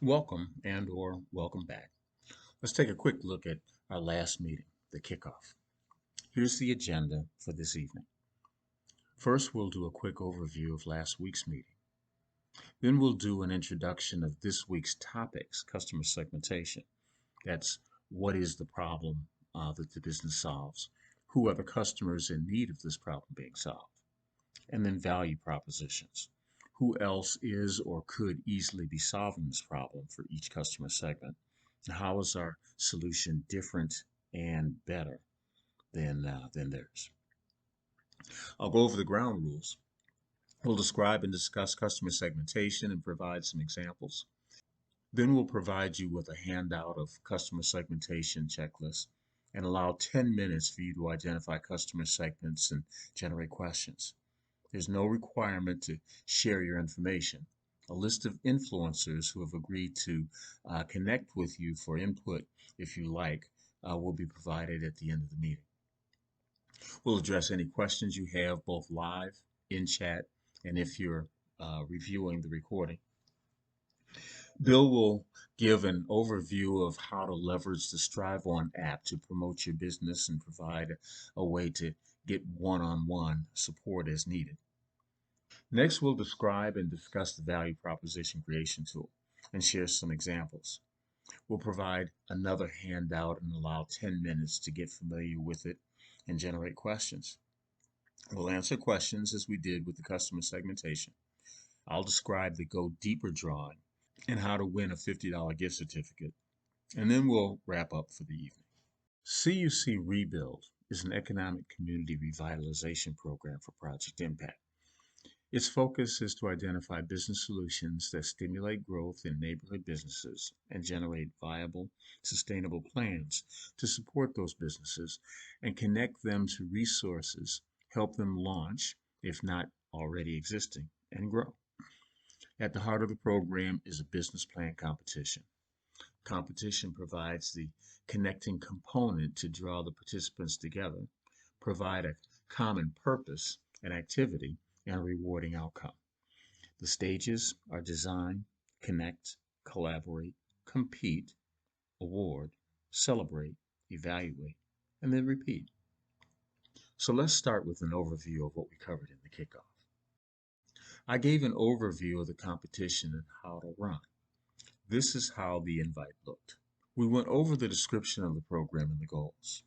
Welcome and/or welcome back. Let's take a quick look at our last meeting, the kickoff. Here's the agenda for this evening. First, we'll do a quick overview of last week's meeting. Then we'll do an introduction of this week's topics, customer segmentation. That's what is the problem that the business solves? Who are the customers in need of this problem being solved? And then value propositions. Who else is or could easily be solving this problem for each customer segment? And how is our solution different and better than theirs? I'll go over the ground rules. We'll describe and discuss customer segmentation and provide some examples. Then we'll provide you with a handout of customer segmentation checklist and allow 10 minutes for you to identify customer segments and generate questions. There's no requirement to share your information. A list of influencers who have agreed to connect with you for input, if you like, will be provided at the end of the meeting. We'll address any questions you have both live, in chat, and if you're reviewing the recording. Bill will give an overview of how to leverage the Strive On app to promote your business and provide a way to get one-on-one support as needed. Next, we'll describe and discuss the value proposition creation tool and share some examples. We'll provide another handout and allow 10 minutes to get familiar with it and generate questions. We'll answer questions as we did with the customer segmentation. I'll describe the Go Deeper drawing and how to win a $50 gift certificate, and then we'll wrap up for the evening. CUC Rebuild is an economic community revitalization program for Project Impact. Its focus is to identify business solutions that stimulate growth in neighborhood businesses and generate viable, sustainable plans to support those businesses and connect them to resources, help them launch, if not already existing, and grow. At the heart of the program is a business plan competition. Competition provides the connecting component to draw the participants together, provide a common purpose and activity, and a rewarding outcome. The stages are design, connect, collaborate, compete, award, celebrate, evaluate, and then repeat. So let's start with an overview of what we covered in the kickoff. I gave an overview of the competition and how to run. This is how the invite looked. We went over the description of the program and the goals.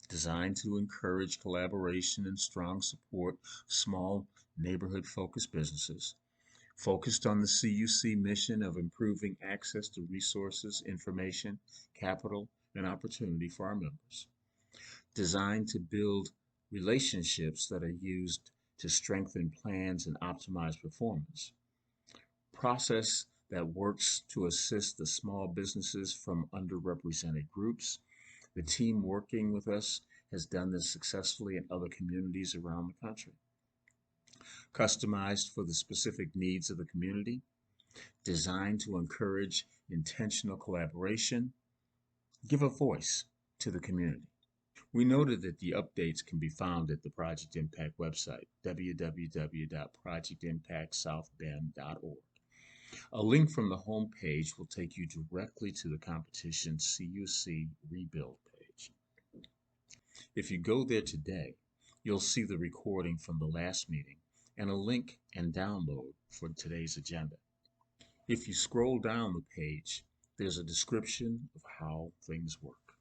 Designed to encourage collaboration and strong support small neighborhood-focused businesses, focused on the CUC mission of improving access to resources, information, capital, and opportunity for our members. Designed to build relationships that are used to strengthen plans and optimize performance. Process that works to assist the small businesses from underrepresented groups. The team working with us has done this successfully in other communities around the country. Customized for the specific needs of the community, designed to encourage intentional collaboration, give a voice to the community. We noted that the updates can be found at the Project Impact website, www.projectimpactsouthbend.org. A link from the home page will take you directly to the competition CUC Rebuild page. If you go there today, you'll see the recording from the last meeting and a link and download for today's agenda. If you scroll down the page, there's a description of how things work.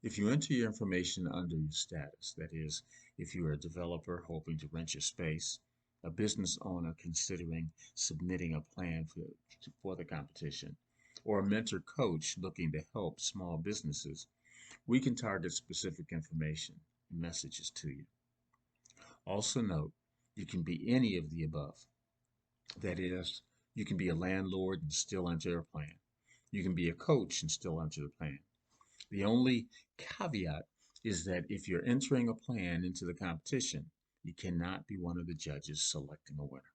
If you enter your information under your status, that is, if you are a developer hoping to rent your space, a business owner considering submitting a plan for the competition, or a mentor coach looking to help small businesses, we can target specific information and messages to you. Also note, you can be any of the above. That is, you can be a landlord and still enter a plan. You can be a coach and still enter the plan. The only caveat is that if you're entering a plan into the competition, you cannot be one of the judges selecting a winner.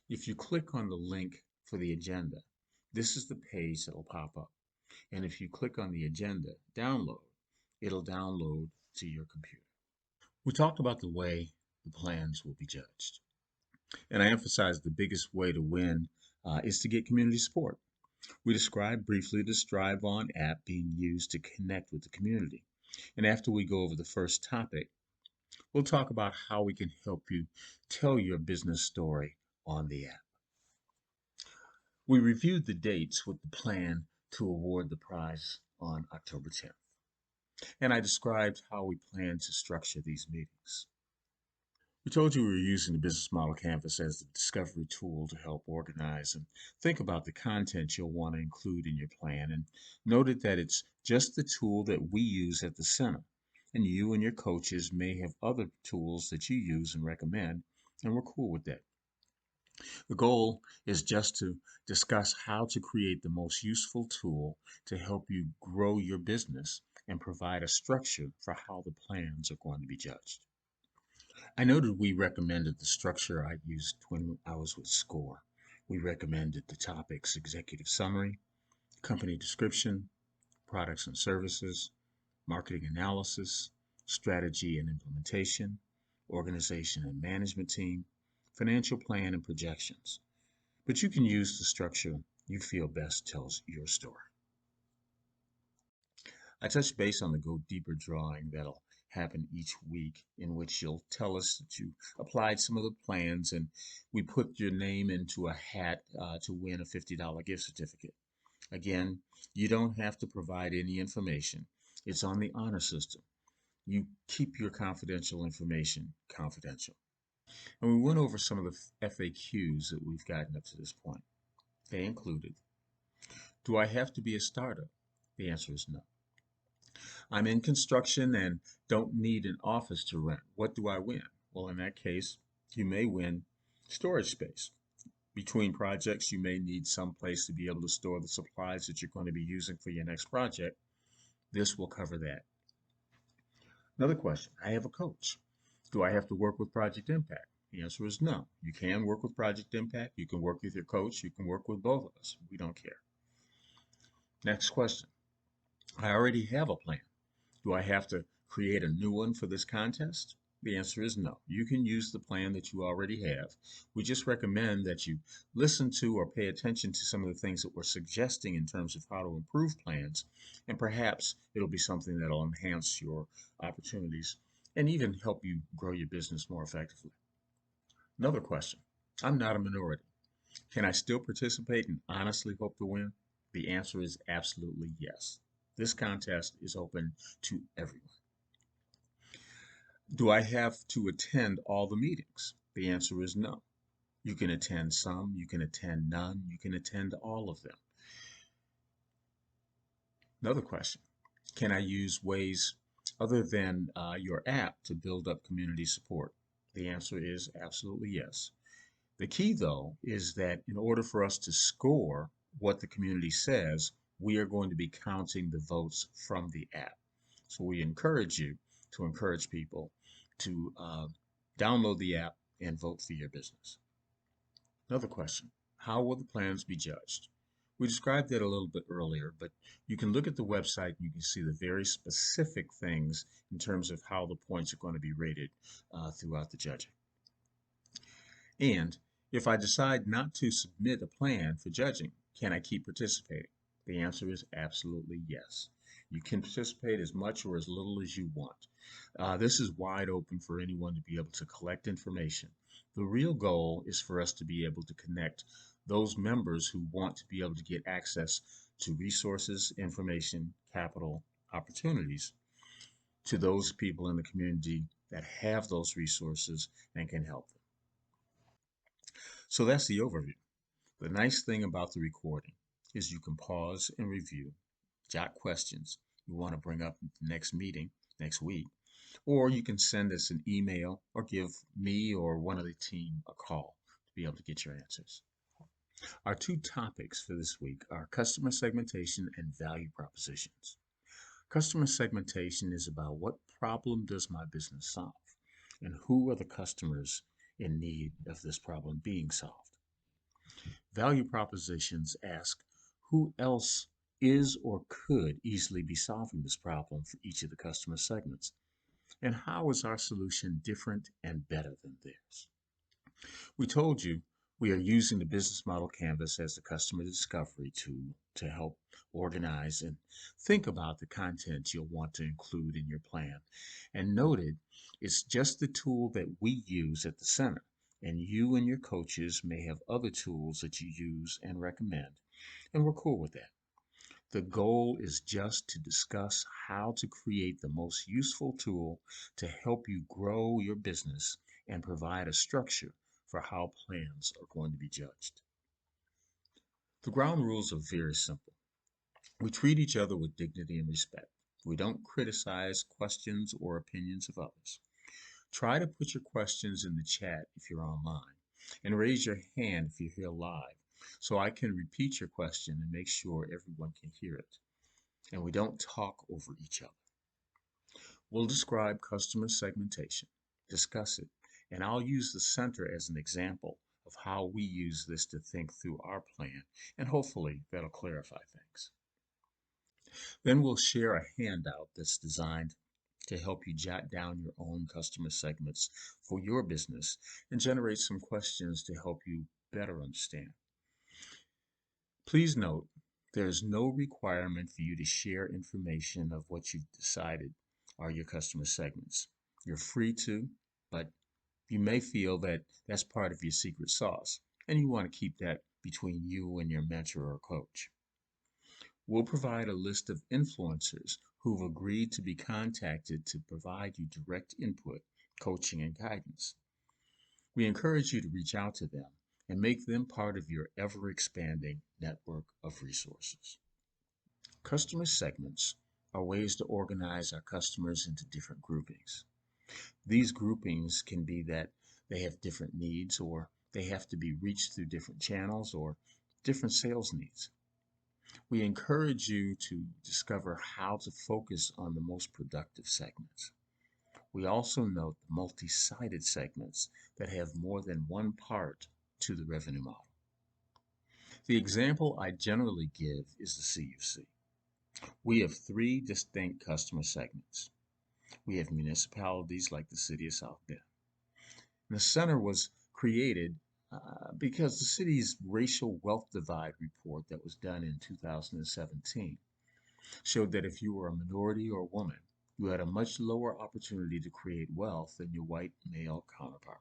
If you click on the link for the agenda, this is the page that will pop up. And if you click on the agenda, download, it'll download to your computer. We talked about the way the plans will be judged. And I emphasized the biggest way to win is to get community support. We described briefly the Strive On app being used to connect with the community. And after we go over the first topic, we'll talk about how we can help you tell your business story on the app. We reviewed the dates with the plan to award the prize on October 10th, and I described how we plan to structure these meetings. We told you we were using the business model canvas as the discovery tool to help organize and think about the content you'll want to include in your plan, and noted that it's just the tool that we use at the center. And you and your coaches may have other tools that you use and recommend, and we're cool with that. The goal is just to discuss how to create the most useful tool to help you grow your business and provide a structure for how the plans are going to be judged. I noted we recommended the structure I used when I was with SCORE. We recommended the topics executive summary, company description, products and services, marketing analysis, strategy and implementation, organization and management team, financial plan and projections. But you can use the structure you feel best tells your story. I touched base on the Go Deeper drawing that'll happen each week, in which you'll tell us that you applied some of the plans and we put your name into a hat to win a $50 gift certificate. Again, you don't have to provide any information. It's on the honor system. You keep your confidential information confidential. And we went over some of the FAQs that we've gotten up to this point. They included, do I have to be a startup? The answer is no. I'm in construction and don't need an office to rent. What do I win? Well, in that case, you may win storage space. Between projects, you may need some place to be able to store the supplies that you're going to be using for your next project. This will cover that. Another question, I have a coach. Do I have to work with Project Impact? The answer is no. You can work with Project Impact. You can work with your coach. You can work with both of us. We don't care. Next question. I already have a plan. Do I have to create a new one for this contest? The answer is no. You can use the plan that you already have. We just recommend that you listen to or pay attention to some of the things that we're suggesting in terms of how to improve plans, and perhaps it'll be something that'll enhance your opportunities and even help you grow your business more effectively. Another question. I'm not a minority. Can I still participate and honestly hope to win? The answer is absolutely yes. This contest is open to everyone. Do I have to attend all the meetings? The answer is no. You can attend some, you can attend none, you can attend all of them. Another question, can I use ways other than your app to build up community support? The answer is absolutely yes. The key, though, is that in order for us to score what the community says, we are going to be counting the votes from the app. So we encourage you to encourage people to download the app and vote for your business. Another question, how will the plans be judged? We described that a little bit earlier, but you can look at the website and you can see the very specific things in terms of how the points are going to be rated throughout the judging. And if I decide not to submit a plan for judging, can I keep participating? The answer is absolutely yes. You can participate as much or as little as you want. This is wide open for anyone to be able to collect information. The real goal is for us to be able to connect those members who want to be able to get access to resources, information, capital, opportunities to those people in the community that have those resources and can help them. So that's the overview. The nice thing about the recording is you can pause and review, jot questions you want to bring up at the next meeting next week, or you can send us an email or give me or one of the team a call to be able to get your answers. Our two topics for this week are customer segmentation and value propositions. Customer segmentation is about what problem does my business solve and who are the customers in need of this problem being solved. Value propositions ask who else is or could easily be solving this problem for each of the customer segments, and how is our solution different and better than theirs? We told you We are using the business model canvas as the customer discovery tool to help organize and think about the content you'll want to include in your plan. And noted, it's just the tool that we use at the center, and you and your coaches may have other tools that you use and recommend, and we're cool with that. The goal is just to discuss how to create the most useful tool to help you grow your business and provide a structure for how plans are going to be judged. The ground rules are very simple. We treat each other with dignity and respect. We don't criticize questions or opinions of others. Try to put your questions in the chat if you're online, and raise your hand if you're here live so I can repeat your question and make sure everyone can hear it. And we don't talk over each other. We'll describe customer segmentation, discuss it, and I'll use the center as an example of how we use this to think through our plan, and hopefully that'll clarify things. Then we'll share a handout that's designed to help you jot down your own customer segments for your business and generate some questions to help you better understand. Please note, there is no requirement for you to share information of what you've decided are your customer segments. You're free to, but you may feel that that's part of your secret sauce, and you want to keep that between you and your mentor or coach. We'll provide a list of influencers who've agreed to be contacted to provide you direct input, coaching, and guidance. We encourage you to reach out to them and make them part of your ever expanding network of resources. Customer segments are ways to organize our customers into different groupings. These groupings can be that they have different needs, or they have to be reached through different channels, or different sales needs. We encourage you to discover how to focus on the most productive segments. We also note the multi-sided segments that have more than one part to the revenue model. The example I generally give is the CUC. We have three distinct customer segments. We have municipalities like the City of South Bend. And the center was created because the city's racial wealth divide report that was done in 2017 showed that if you were a minority or a woman, you had a much lower opportunity to create wealth than your white male counterpart.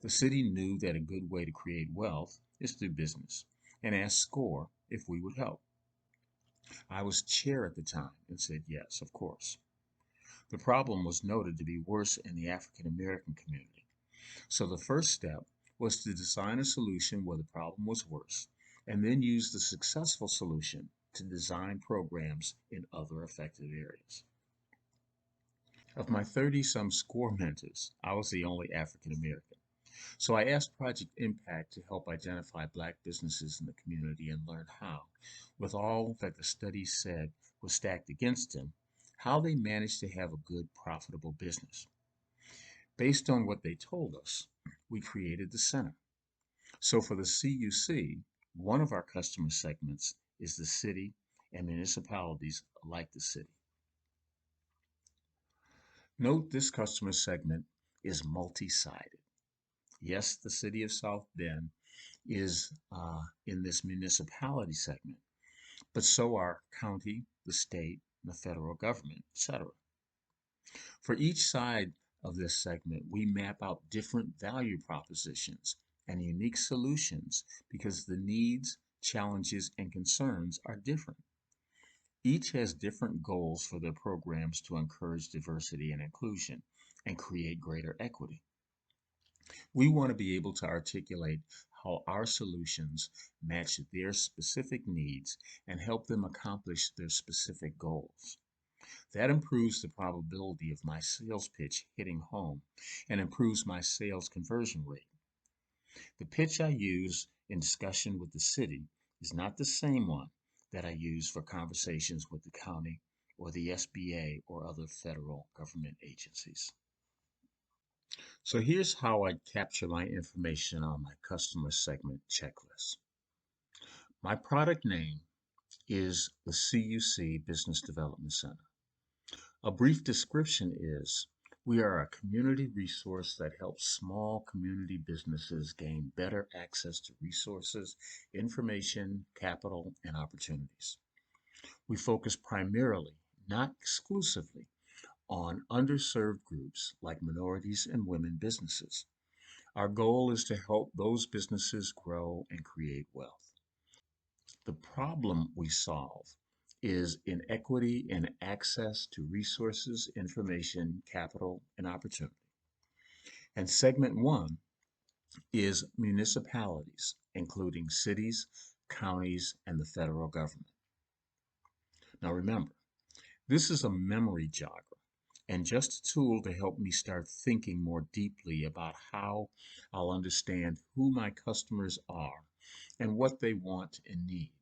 The city knew that a good way to create wealth is through business and asked SCORE if we would help. I was chair at the time and said yes, of course. The problem was noted to be worse in the African American community. So the first step was to design a solution where the problem was worse, and then use the successful solution to design programs in other affected areas. Of my 30-some SCORE mentors, I was the only African American. So I asked Project Impact to help identify Black businesses in the community and learn how, with all that the study said was stacked against them, how they managed to have a good, profitable business. Based on what they told us, we created the center. So for the CUC, one of our customer segments is the city and municipalities like the city. Note this customer segment is multi-sided. Yes, the city of South Bend is in this municipality segment, but so are county, the state, and the federal government, etc. For each side of this segment, we map out different value propositions and unique solutions because the needs, challenges, and concerns are different. Each has different goals for their programs to encourage diversity and inclusion and create greater equity. We want to be able to articulate how our solutions match their specific needs and help them accomplish their specific goals. That improves the probability of my sales pitch hitting home and improves my sales conversion rate. The pitch I use in discussion with the city is not the same one that I use for conversations with the county or the SBA or other federal government agencies. So here's how I capture my information on my customer segment checklist. My product name is the CUC Business Development Center. A brief description is We are a community resource that helps small community businesses gain better access to resources, information, capital, and opportunities. We focus primarily, not exclusively, on underserved groups like minorities and women businesses. Our goal is to help those businesses grow and create wealth. The problem we solve is inequity in access to resources, information, capital, and opportunity. And segment one is municipalities, including cities, counties, and the federal government. Now remember, this is a memory jogger and just a tool to help me start thinking more deeply about how I'll understand who my customers are and what they want and need.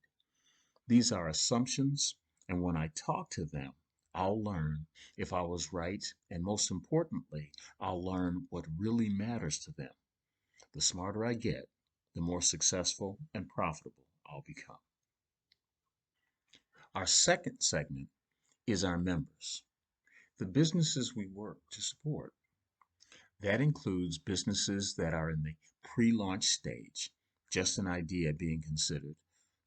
These are assumptions, and when I talk to them, I'll learn if I was right, and most importantly, I'll learn what really matters to them. The smarter I get, the more successful and profitable I'll become. Our second segment is our members, the businesses we work to support. That includes businesses that are in the pre launch stage, just an idea being considered,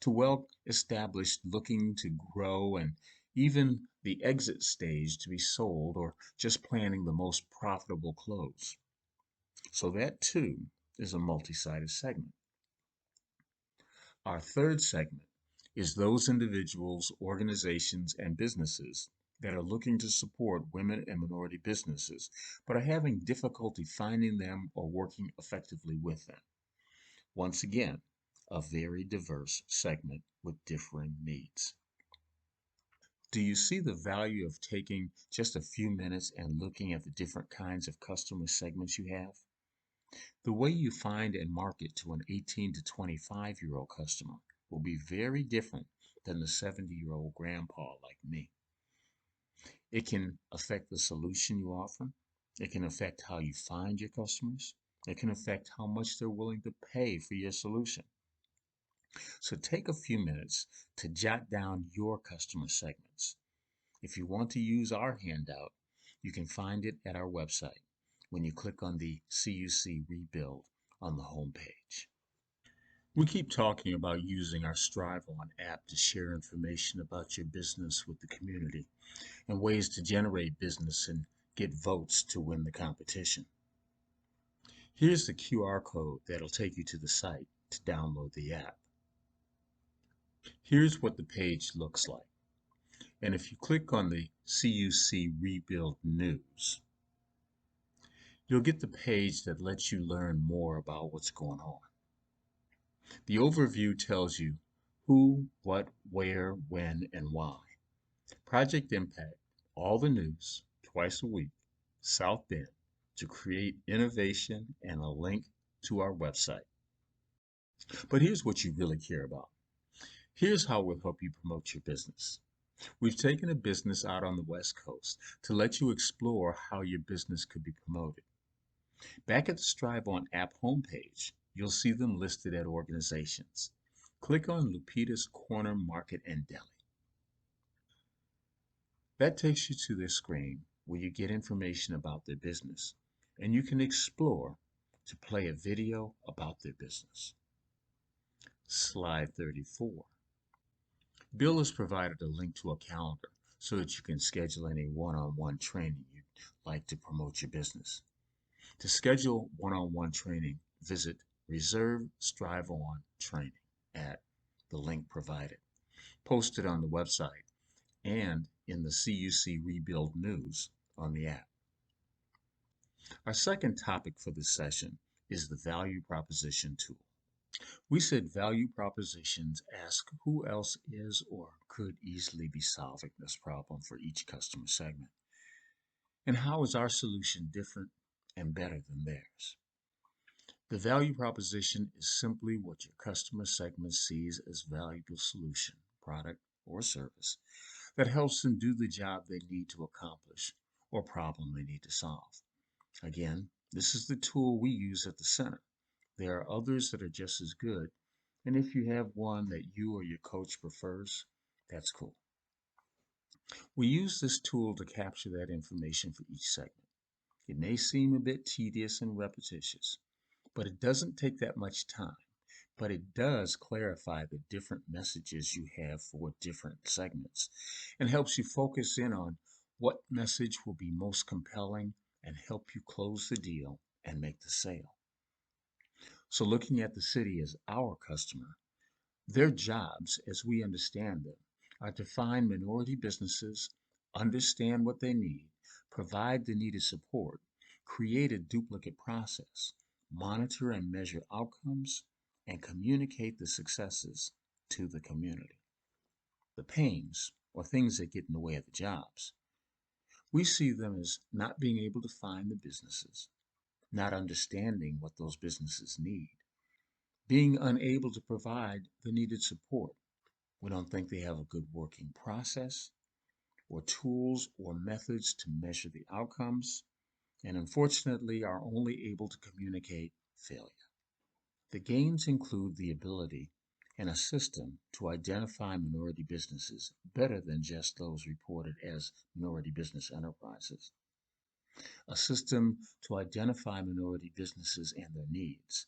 to well established looking to grow, and even the exit stage to be sold or just planning the most profitable close. So that too is a multi sided segment. Our third segment is those individuals, organizations, and businesses that are looking to support women and minority businesses, but are having difficulty finding them or working effectively with them. Once again, a very diverse segment with differing needs. Do you see the value of taking just a few minutes and looking at the different kinds of customer segments you have? The way you find and market to an 18 to 25-year-old customer will be very different than the 70-year-old grandpa like me. It can affect the solution you offer. It can affect how you find your customers. It can affect how much they're willing to pay for your solution. So take a few minutes to jot down your customer segments. If you want to use our handout, you can find it at our website when you click on the CUC Rebuild on the home page. We keep talking about using our Strive On app to share information about your business with the community and ways to generate business and get votes to win the competition. Here's the QR code that'll take you to the site to download the app. Here's what the page looks like. And if you click on the CUC Rebuild News, you'll get the page that lets you learn more about what's going on. The overview tells you who, what, where, when, and why. Project Impact, all the news, twice a week, South Bend, to create innovation and a link to our website. But here's what you really care about. Here's how we'll help you promote your business. We've taken a business out on the West Coast to let you explore how your business could be promoted. Back at the Strive On app homepage, you'll see them listed at organizations. Click on Lupita's Corner Market and Deli. That takes you to their screen where you get information about their business, and you can explore to play a video about their business. Slide 34. Bill has provided a link to a calendar so that you can schedule any one-on-one training you'd like to promote your business. To schedule one-on-one training, visit Reserve Strive On Training at the link provided, posted on the website, and in the CUC Rebuild News on the app. Our second topic for this session is the value proposition tool. We said value propositions ask who else is or could easily be solving this problem for each customer segment, and how is our solution different and better than theirs. The value proposition is simply what your customer segment sees as valuable solution, product, or service that helps them do the job they need to accomplish or problem they need to solve. Again, this is the tool we use at the center. There are others that are just as good, and if you have one that you or your coach prefers, that's cool. We use this tool to capture that information for each segment. It may seem a bit tedious and repetitious, but it doesn't take that much time. But it does clarify the different messages you have for different segments and helps you focus in on what message will be most compelling and help you close the deal and make the sale. So, looking at the city as our customer, their jobs, as we understand them, are to find minority businesses, understand what they need, provide the needed support, create a duplicate process, monitor and measure outcomes, and communicate the successes to the community. The pains, or things that get in the way of the jobs, we see them as not being able to find the businesses, not understanding what those businesses need, being unable to provide the needed support. We don't think they have a good working process or tools or methods to measure the outcomes, and unfortunately are only able to communicate failure. The gains include the ability and a system to identify minority businesses better than just those reported as minority business enterprises, a system to identify minority businesses and their needs,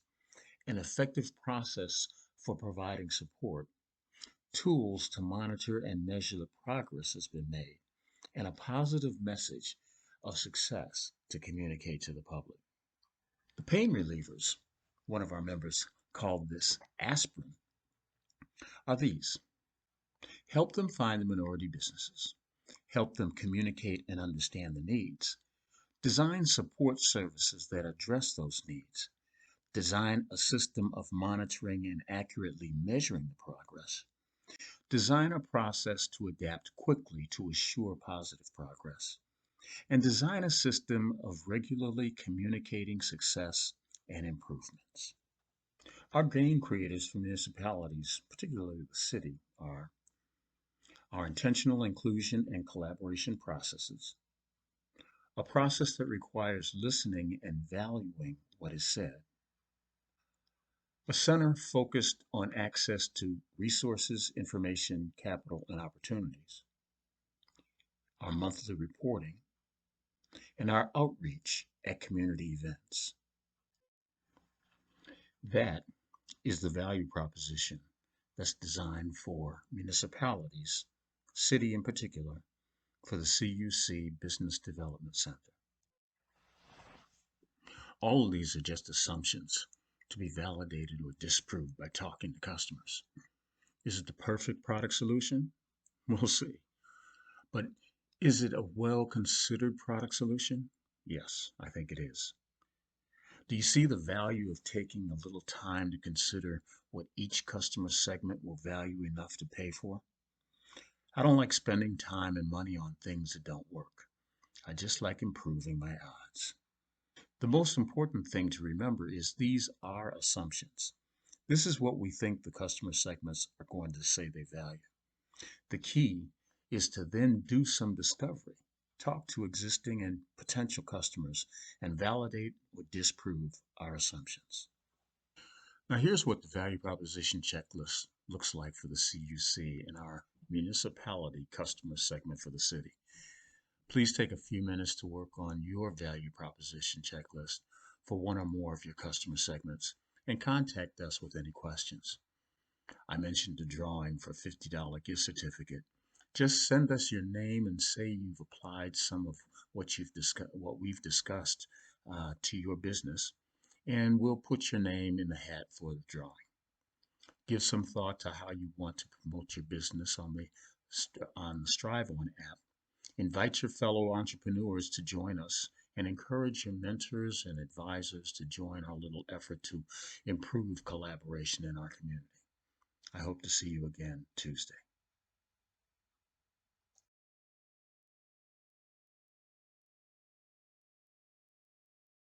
an effective process for providing support, tools to monitor and measure the progress that's been made, and a positive message of success to communicate to the public. The pain relievers, one of our members called this aspirin, are these: help them find the minority businesses, help them communicate and understand the needs, design support services that address those needs, design a system of monitoring and accurately measuring the progress, design a process to adapt quickly to assure positive progress, and design a system of regularly communicating success and improvements. Our gain creators for municipalities, particularly the city, are our intentional inclusion and collaboration processes, a process that requires listening and valuing what is said, a center focused on access to resources, information, capital, and opportunities, our monthly reporting, and our outreach at community events. That is the value proposition that's designed for municipalities, city in particular, for the CUC Business Development Center. All of these are just assumptions to be validated or disproved by talking to customers. Is it the perfect product solution? We'll see. But is it a well considered product solution? Yes, I think it is. Do you see the value of taking a little time to consider what each customer segment will value enough to pay for? I don't like spending time and money on things that don't work. I just like improving my odds. The most important thing to remember is these are assumptions. This is what we think the customer segments are going to say they value. The key is to then do some discovery, talk to existing and potential customers, and validate or disprove our assumptions. Now, here's what the value proposition checklist looks like for the CUC in our municipality customer segment for the city. Please take a few minutes to work on your value proposition checklist for one or more of your customer segments and contact us with any questions. I mentioned a drawing for a $50 gift certificate. Just send us your name and say you've applied some of what we've discussed to your business, and we'll put your name in the hat for the drawing. Give some thought to how you want to promote your business on the Strive On app. Invite your fellow entrepreneurs to join us and encourage your mentors and advisors to join our little effort to improve collaboration in our community. I hope to see you again Tuesday.